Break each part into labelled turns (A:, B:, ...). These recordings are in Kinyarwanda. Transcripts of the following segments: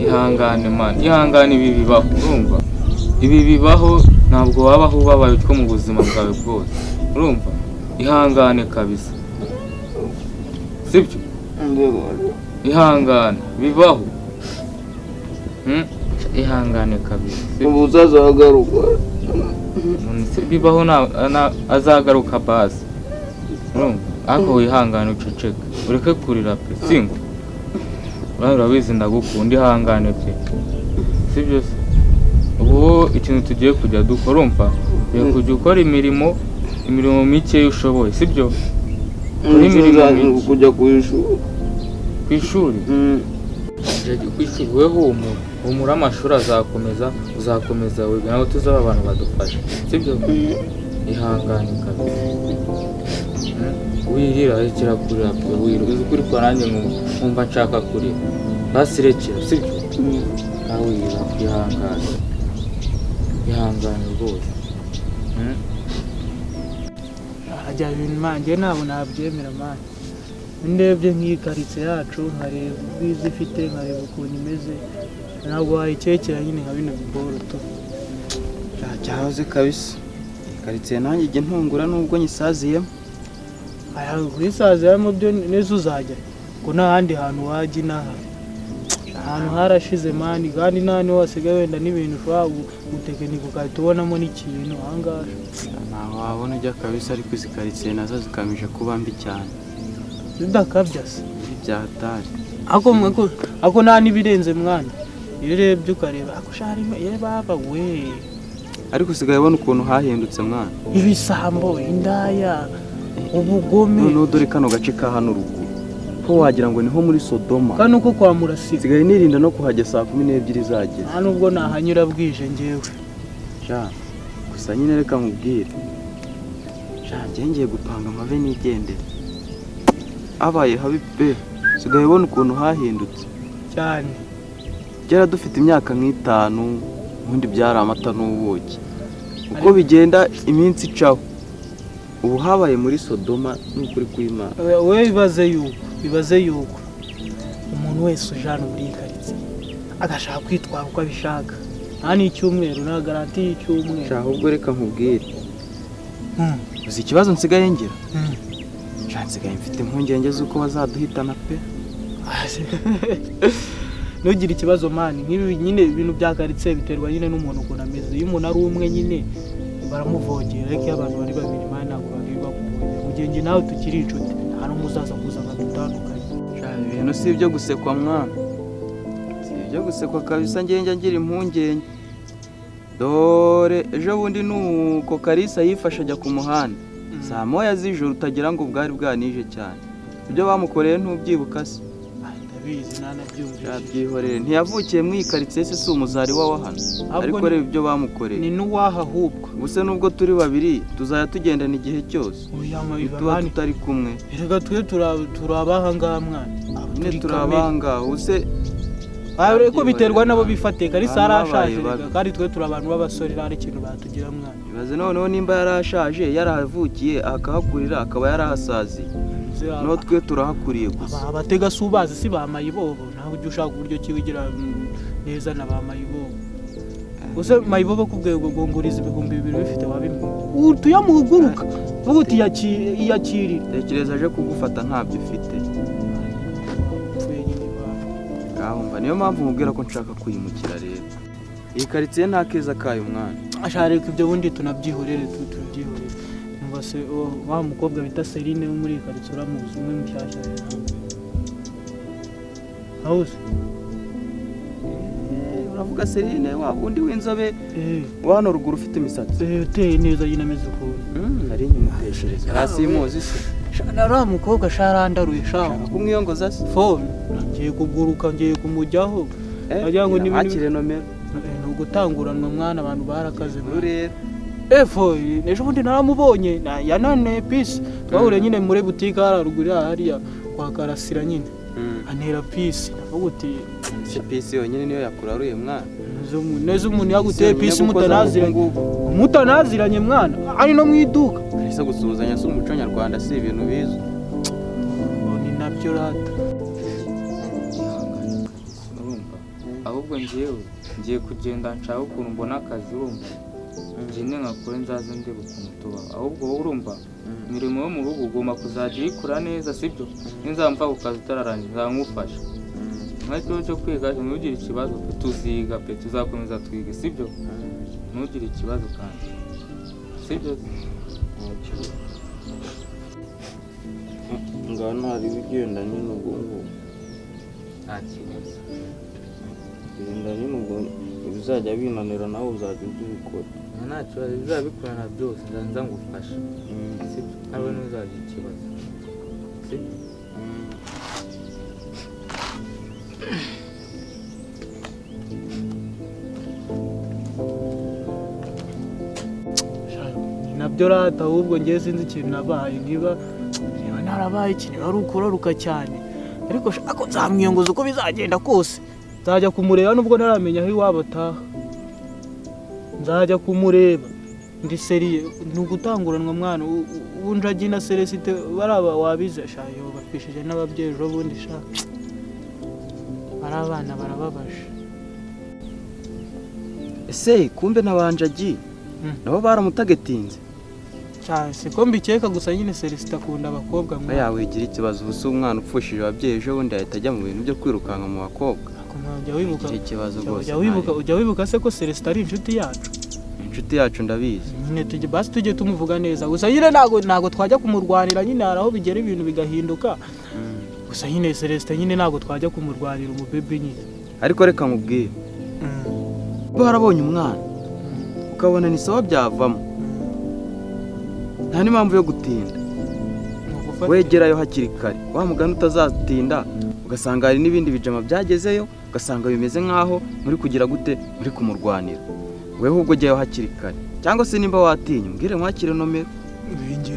A: ihangane man, ihangane ibi bibaho urumva, ibi bibaho ntabwo wabaho ubabaye utwo mu buzima bwawe bwose urumva, ihangane kabisa sibyo, ihangane bibaho ihangane kabisa
B: ubuzazagaruka
A: bibaho azagaruka basi urumva, ariko wihangane uceceka ureke kurira pe singo, urabizi ndagukunda ihangane pe sibyo se. Ubu ikintu tugiye kujya dukora urumva, ugiye kujya ukora imirimo mike ushoboye sibyo,
B: kujya ku
A: ishuri we humura amashuri azakomeza, uzakomeza wiga nawe tuzaba abantu badufasha sibyo, ihangane kabisa wirira rekera kurira pe wirira, uzi kuri kwa nanjye nkumva nshaka kurira basi rekera sibyo, nawe wirira ihangane, ihangane rwose
C: ajya ibintu manjye ntabwo nabyemera mani, ndebye nk'iyi karitsiye yacu nkareba ubwiza ifite, nkareba ukuntu imeze, ntabwo wayikekera nyine nka bino biboro tu
B: cyahoze kabisa. Karitsiye nanjye ijya ntungura nubwo nyisaziyemo,
C: kuyisaziramo byo neza uzajya ngo nta handi hantu wajya inaha, ahantu harashize mani, kandi nta niho wasigaye wenda n'ibintu ushobora gutekinika ugahita ubonamo n'ikintu ahangaha
B: ntaho wabona ujya kabisa. Ariko izi karitsiye nazo zikamije kuba mbi cyane,
C: zidakabya se
B: ibyahatari,
C: ako nta n'ibirenze mwana, iyo urebye ukareba ako sharimo ye baba we,
B: ariko usigaye ubona ukuntu hahindutse mwana,
C: ibisambo, indaya, ubugome.
B: noneho dore kano gace ka hano ruguru ko wagira ngo niho muri Sodoma,
C: kano ko kwa Murasira,
B: sigaye nirinda no kuhajya saa 12 zageze,
C: nta nubwo nahanyura bwije njyewe
B: sha. Gusa nyine reka nkubwire sha, ngiye gupanga amave nigendere, abaye habi pe, sigaye ubona ukuntu hahindutse
C: cyane.
B: Kera dufite imyaka nk'itanu, ubundi byari amata n'ubuki, uko bigenda iminsi icaho ubu habaye muri Sodoma n'ukuri kw'Imana.
C: We bibaze yuko umuntu wese ujana muri karitsiye agashaka kwitwara uko abishaka, nta n'icyumweru nta garanti y'icyumweru.
B: Sha ahubwo reka nkubwire, uzi ikibazo nsigaye ngira, nsigaye mfite impungenge z'uko bazaduhitana pe.
C: Ntugire ikibazo mani, nk'ibi nyine ibintu bya karitsiye biterwa nyine n'umuntu ukuntu ameze. Iyo umuntu ari umwe nyine baramuvogera, ariko iyo abantu bari babiri mani ntabwo babiri bakuvogera. Mu gihe njye nawe tukiri inshuti nta n'umwe uzaza kuza nkadutandukanye.
B: Ibintu si ibyo gusekwa mwana, si ibyo gusekwa kabisa. Njye ngira impungenge, dore ejo bundi nuko Kalisa yifashe ajya ku muhanda saa 1 z'ijoro, utagira ngo bwari bwanije cyane. Ibyo bamukoreye ntubyibuka se?
C: Ndabizi nanabyumvise.
B: Yabyihorere, ntiyavukiye mu ikaritsiye se, si umuzari wa hano, ariko reba ibyo bamukoreye.
C: Ni n'uwaha ahubwo,
B: gusa nubwo turi babiri tuzaya tugendana igihe cyose, tuba tutari kumwe.
C: Erega twe turabaha ngaha mwana,
B: nyine turabaha ngaha use.
C: Ariko biterwa nabo bifate. Kalisa yarashaje, kandi twe turi abantu b'abasore, ari ikintu batugira mwana.
B: Ibaze noneho nimba yarashaje, yarahavukiye akahakurira, akaba yarahasaziye, no twe turahakuriye gusa.
C: Abatega subazi si ba mayibobo, naho ujye ushaka uburyo kiwigira neza na ba mayibobo. Gusa mayibobo kubwego gonguriza 2,000 bifite wabimwe, tuyamuguruka vuga uti yakiri
B: tekereza aje kugufata ntabyo ufite. Gahumba niyo mpamvu mubwira ko nshaka kuyimukira rero. Iyi karitsiye nta keza kayo mwana,
C: ashareka ibyo bundi tunabyihorere, tubyihorere. Mbase wa mukobwa bita Serine wo muri karitsiye uramuzi, umwe mushyashya rero hause.
B: Uravuga Serine wa wundi w'inzobe wano ruguru ufite imisatsi
C: uteye neza nyine ameze ukuntu,
B: ari nyimuteshereza hasi imuzi se.
C: Shana mukobwa sharandaruye shaho
B: kumwiyongoza se
C: phone, ngiye kuguruka, ngiye kumujyaho ajya ngo n'ibintu
B: akire nomero
C: no gutanguranwa mwana, abantu barakaze
B: rero.
C: Phone ejo bundi naramubonye yanane peace, twahuriye nyine muri boutique haruguru hariya kwa Karasira nyine, antera peace. Navuga uti
B: si peace yonyine niyo yakuraruye mwana,
C: neza umuntu yaguteye peace mutanaziranye mwana, ari no mu iduka.
B: Kalisa gusuhuzanya si umuco nyarwanda, si ibintu bizwe
C: ni nabyo rata.
A: ahubwo njyewe ngiye kugenda nshaka ukuntu mbona akazi urumva ngende nkakore nzaze ndeba ukuntu tubaho ahubwo wowe urumva imirimo yo mu rugo ugomba kuzajya uyikora neza sibyo ninzamva ku kazi utararangiza nzamufasha nk'icyo cyo kwiga ntugire ikibazo tuziga pe tuzakomeza twige sibyo ntugire ikibazo kandi sibyo
B: ngano hari ibigenda nyine ubwo
A: nta kibazo
B: bigenda nyine ubwo bizajya binanira nawe uzajya ubikora
A: nta kibazo bizabikorana byose nza ngufasha sibyo nawe ntuzagira ikibazo sibyo
C: nabyo rata ahubwo ngiye sinzi ikintu nabaye niba narabaye ikintu ari ukuraruka cyane ariko ako nzamwiyongoza uko bizagenda kose nzajya kumureba nubwo ntaramenya aho iwabo ataha nzajya kumureba ndi seriye ni ugutanguranwa mwana wunjagi na Celesite baraba wabize shayo bapfishije n'ababyeyi ejo bundi sha bari abana barababaje
B: ese kumbe nabanjagi nabo baramutagetinze
C: cyane siko mbikeka gusa nyine Celesite akunda abakobwa
B: mwana yawe igira ikibazo ubusa umwana upfushije ababyeyi ejo bundi ahita ajya mu bintu byo kwirukanka mu bakobwa
C: ujya wibuka
B: ikibazo rwose
C: ujya wibuka se ko Celesite ari inshuti yacu
B: inshuti yacu ndabizi
C: nyine tujye basi tujye tumuvuga neza gusa nyine ntago twajya kumurwanira nyine hari aho bigera ibintu bigahinduka gusa nyine Celesite nyine ntago twajya kumurwanira umubebe nyine
B: ariko reka nkubwire barabonye umwana ukabona ni sawa byavamo nta n'impamvu yo gutinda wegerayo hakiri kare wa mugani utazatinda ugasanga hari n'ibindi bijama byagezeyo ugasanga bimeze nk'aho muri kugira gute muri kumurwanira wewe ubwo jyayo hakiri kare cyangwa se nimba watinya mbwire mwakire nomero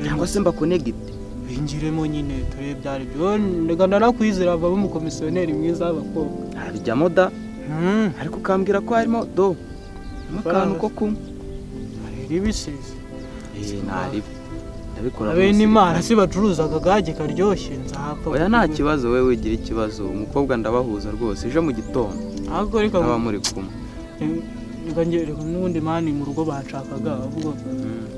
B: cyangwa se mbakonegite
C: binjiremo nyine tore byari byo ndaganda nakwizera ava mu komisiyoneri mwiza w'abakobwa
B: habijyamo da ariko kambwira ko harimo do mukantu ko kumwe
C: hari ibisize
B: ntari ndabikora
C: abe n'Imana si bacuruzaga gage karyoshye nzapfa
B: oya nta kibazo wewe ugira ikibazo umukobwa ndabahuza rwose ejo mu gitondo
C: ahubwo reka
B: aba muri kumwe
C: reka n'ubundi mani mu rugo banshakaga ahubwo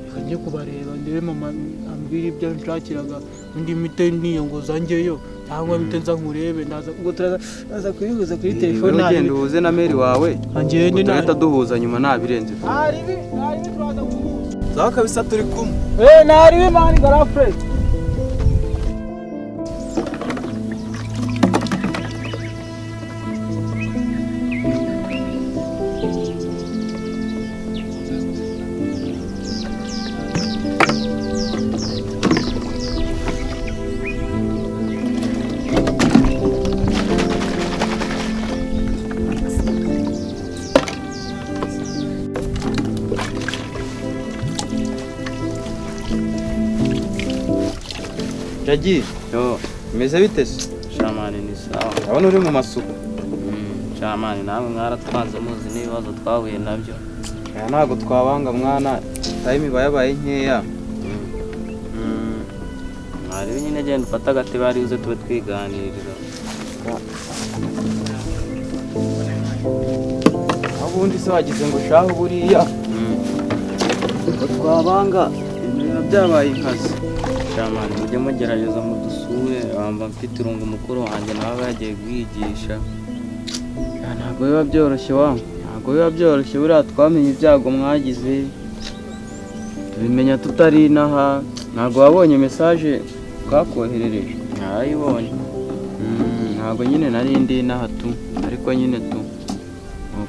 C: reka njye kubareba ndebe mama ambwira ibyo nshakiraga undi mite niyongoza njyeyo cyangwa mite nza nkurebe ndaza ubwo turaza kuyihuza kuri telefone
B: ugenda uhuze na meri wawe
C: angende
B: nahita duhuza nyuma nabirenze
C: naribi turaza kuhuza
B: zaho kabisa turi kumwe
C: naribi mani garafre
B: Jagi, meze bite se?
D: Shamani ni sawa.
B: Urabona uri mu masuku.
D: Shamani namwe mwaratwanze muzi n'ibibazo twahuye nabyo.
B: Ntago twabanga mwana, time bayabaye nkeya.
D: Mwari nyine genda ufata agatebe ari uze tube twiganirira.
B: Abundi se wagize ngo shaho buriya. Twabanga ibintu byabaye inkazi.
D: Shamani mujye mugerageza mudusure bamba mfite irungu mukuru wanjye nawe yagiye kwigisha.
B: Ntabwo biba byoroshye ntabwo biba byoroshye buriya twamenye ibyago mwagize tubimenya tutari inaha ntabwo wabonye message twakoherereje
D: narayibonye
B: ntabwo nyine nari ndi inaha tu ariko nyine tu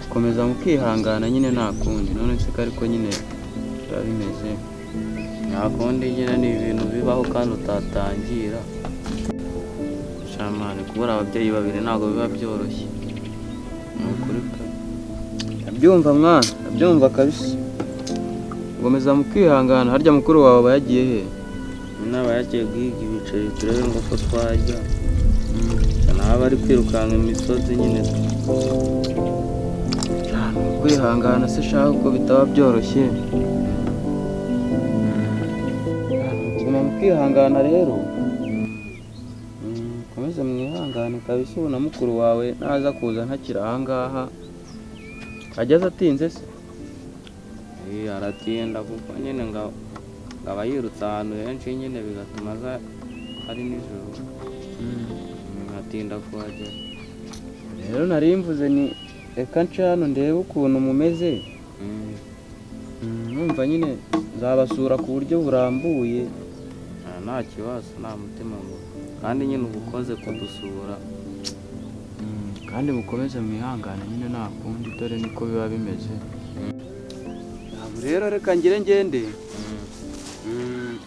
B: gukomeza mukihangana nyine nta kundi none se ariko nyine biba bimeze
D: nta kundi nyine ni ibintu bibaho kandi utatangira. Shamani kubura ababyeyi babiri ntabwo biba byoroshye.
B: Abyumva mwana abyumva kabisa gomeza mukihangana harya mukuru wawe bayagiye he
D: n'aba yagiye guhiga ibiceri turebe ngo ko twajya naba ari kwirukanka imisozi nyine
B: kwihangana se shaka ko bitaba byoroshye guma mukihangana rero komeza mwihangana ihangane kabisa ubu na mukuru wawe naza kuza ntakira ahangaha ageze atinze se
D: aratinda kuko nyine ngaba yirutse ahantu henshi nyine bigatuma aza ari nijoro atinda kuhagera.
B: rero nari mvuze ni reka nce hano ndebe ukuntu mumeze numva nyine nzabasura ku buryo burambuye.
D: Nta kibazo nta mutima mubi kandi nyine uba ukoze kudusura
B: kandi mukomeze mwihangane nyine nta kundi dore niko biba bimeze. Ntabwo rero reka ngire ngende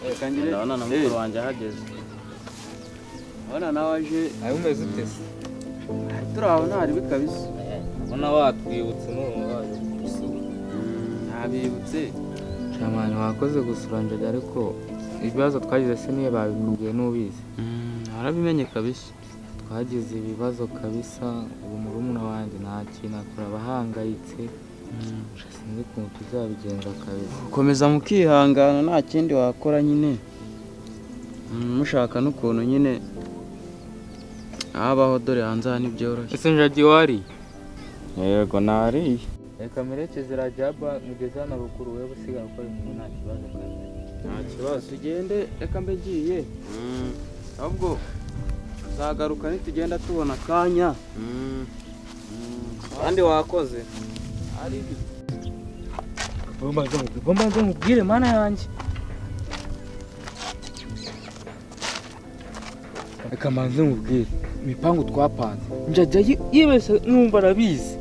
B: reka ngire
D: ndabona na mukuru wanjye ahageze.
B: abona nawe aje
A: ayo umeze ute se
B: turi aho ntaribi kabisa
A: ubona watwibutse none waje gusura
B: ntabibutse
A: shamani wakoze gusura njye ariko ibibazo twagize se niyo babikubwiye n'ubizi
B: arabimenye kabisa
A: twagize ibibazo kabisa ubu murumuna wanjye nta kintu akora abahangayitse sinzi ukuntu tuzabigenza kabisa.
B: gukomeza mukihangana nta kindi wakora nyine mushaka n'ukuntu nyine habaho dore hanze aha ntibyoroshye.
A: ese njagi wari
B: yego nariye
A: reka merekeze rajaba mugeze hano rukuru we usigara ukora ibintu nta kibazo kabisa.
B: nta kibazo tugende reka mbe ngiye ahubwo uzagaruka nitugenda tubona akanya
D: kandi wakoze
A: bomba mubwire mana yanjye reka manze mubwire imipangu twapanze njajya yibese numva arabizi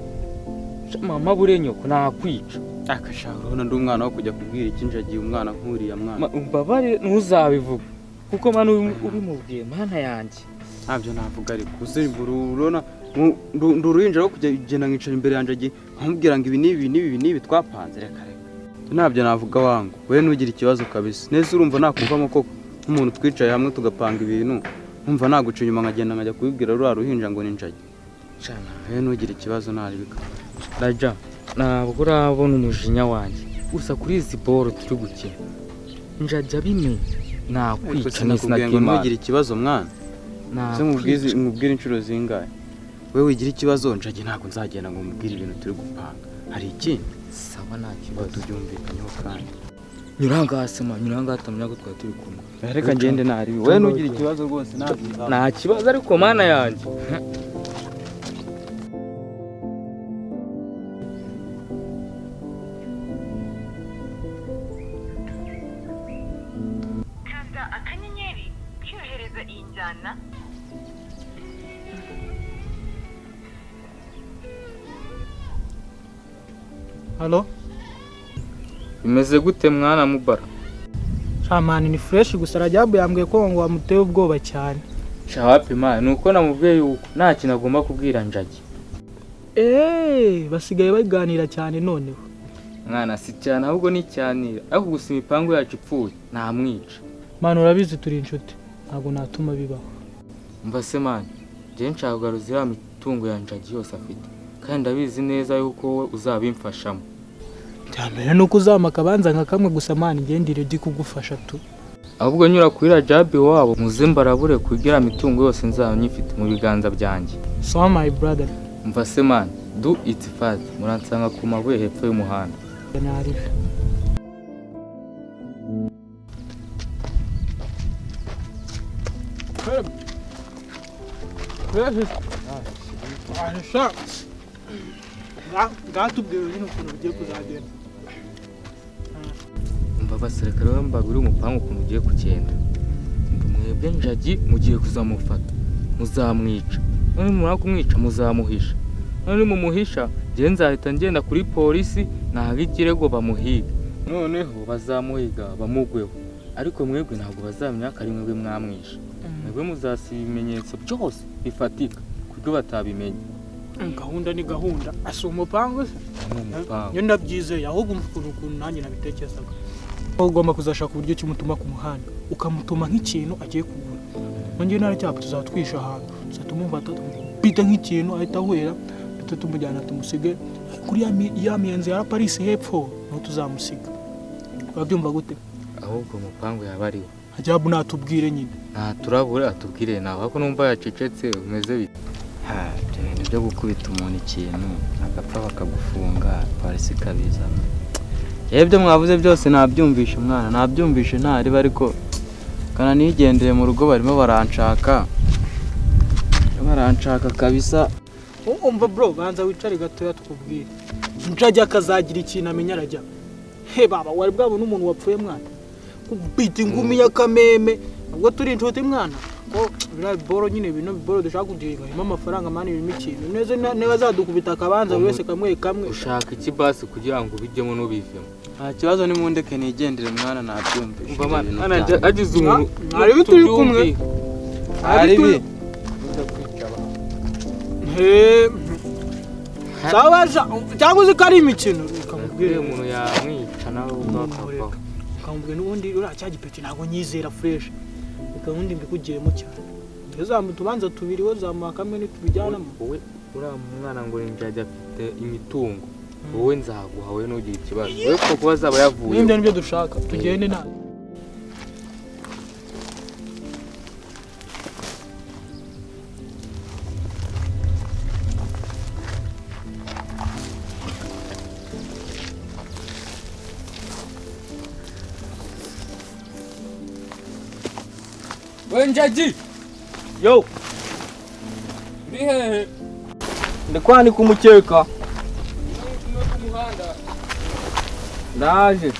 A: mama bure nyoko nakwica
B: akashaka urabona ndi umwana wo kujya kubwira iki njagiye umwana nk'uriya mwana
A: umbabare ntuzabivuga kuko mana ubimubwiye mana yanjye
B: ntabyo navuga ariko urabona ndi uruhinja rwo kugenda nkicara imbere yanjye agiye nkamubwira ngo ibi n'ibi twapanze reka ntabyo navuga wangu we ntugire ikibazo kabisa neza urumva nakumvamo koko nk'umuntu twicaye hamwe tugapanga ibintu nkumva naguca inyuma nkagenda nkajya kubibwira ruriya ruhinja ngo ni njagi we ntugire ikibazo ntaribika
A: raja ntabwo urabona umujinya wanjye gusa kuri izi boro turi gukina njajya bimenye nakwica
B: nakubwiye ngo ntugire ikibazo mwana mubwire inshuro zingahe we wigira ikibazo njagi ntabwo nzagenda ngo mubwire ibintu turi gupanga hari ikindi
A: saba nta kibazo
B: tubyumvikanyeho kandi
A: nyurangahasema nyurangahatamenya ko twari turi kumwe
B: reka ngende ntaribi we ntugire ikibazo rwose
A: nta kibazo ariko mana yanjye
E: akanyenyeri kyohereza iyi njyana.
C: halo
A: bimeze gute mwana mubara
C: shamani ni fresh gusa rajabu yambwiye ko ngo wamuteye ubwoba cyane.
A: shawapi mana nuko namubwiye yuko nta kintu agomba kubwira njagi
C: basigaye baganira cyane noneho
A: mwana si cyane ahubwo ni cyanira ariko gusa imipangu yacu ipfuye ntamwica
C: mwana urabizi turi inshuti ntabwo natuma bibaho.
A: mva se mwana njye nshaka kugaruza iriya mitungo ya njagi yose afite kandi ndabizi neza yuko wowe uzabimfashamo.
C: cyambere nuko uzama akabanza nka kamwe gusa mwana ngende ready kugufasha tu
A: ahubwo nyura kuri rajabi wabo muze mbarabure kugira mitungo yose nzaba nyifite mu biganza byanjye.
C: so my brother
A: mva se mwana do it fast muransanga ku mabuye hepfo y'umuhanda.
C: narife ngatubwira nyine ukuntu ugiye kuzagenda.
A: umva abasirikare bambagura umupangu ukuntu ugiye kugenda mwebwe njagi mugiye kuzamufata muzamwica none mumara kumwica muzamuhisha none mumuhisha njye nzahita ngenda kuri polisi nahaga ikirego bamuhiga noneho bazamuhiga bamugweho ariko mwebwe ntabwo bazamenya ko ari mwebwe mwamwisha mwebwe muzasiba ibimenyetso byose bifatika kuko batabimenya.
C: gahunda ni gahunda asa umupangu se
A: umupangu
C: yo ndabyizeye ahubwo ukuntu nanjye nabitekerezaga ugomba kuzashaka uburyo kimutuma ku muhanda ukamutuma nk'ikintu agiye kugura nongeye nari cyapa tuzatwisha ahantu tuzatumumva bita nk'ikintu ahita ahwera bita tumujyana tumusige kuri ya miyenzi ya Paris hepfo no tuzamusiga. Urabyumva gute?
A: ahubwo umupangu yaba ariwe
C: Hajabu natubwire nyine
A: nta turabura atubwire nawe ko numva yacecetse umeze bite.
B: ibyo bintu byo gukubita umuntu ikintu agapfa bakagufunga polisi ikabiza. Ibyo mwavuze byose nabyumvishe mwana, nabyumvishe ntariba, ariko kana nigendere mu rugo barimo baranshaka kabisa.
C: umva bro, banza wicare gatoya tukubwire. Njajya akazagira ikintu amenya arajya. He baba, wari bwabona umuntu wapfuye mwana? Kubita ingumi ya kameme. Ubwo turi inshuti mwana. Ko bira boro nyine bino boro dushaka kudiga. Hima amafaranga mani birimo ikintu. Neza neza zadukubita akabanza buri wese kamwe kamwe.
A: Ushaka iki basi kugira ngo bijyemo n'ubivemo?
B: Nta kibazo ni mundeke nigendere mwana, nabyumvishe.
A: Umva mana agize umuntu
C: ari bituri kumwe.
B: Ari bi.
C: He sawa cyangwa uzi ko ari imikino
A: ukamubwira umuntu yamwica nawe ubwakavaho.
C: Ukamubwira n'ubundi uracyagipeke ntabwo nyizera fresh. Ukabundi mbikugiyemo cyane. Uzamu tubanza tubiri wo zamuha kamwe nitubijyanamo.
A: Wowe uriya mwana ngo njajya afite imitungo. Wowe nzaguha wowe n'ugira ikibazo. Wowe ko kuba azaba yavuye.
C: Nibyo nibyo dushaka. Tugende na
A: Wenjaji.
B: Yo,
A: Bihehe.
B: ndikwanika umukeka. Ndaje.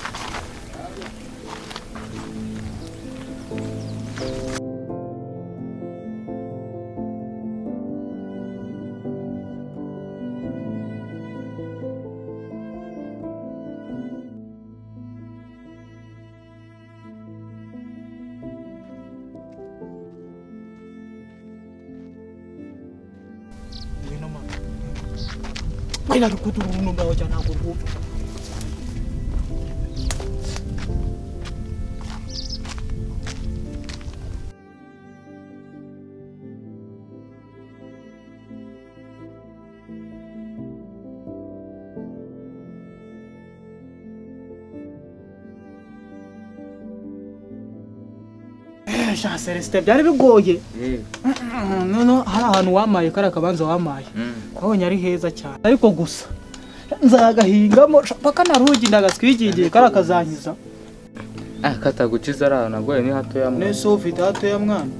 C: Ila kuturu numba hoja na kurupu. Sha Celeste byari bigoye. No hari ahantu wamaye kara kabanza wamaye. Abonye ari heza cyane. Ariko gusa nzagahingamo paka narugi ndagaswigigiye kara kazanyiza.
A: Katagukiza ara nabwo ni hato ya mwana.
C: Nese ufite hato ya mwana.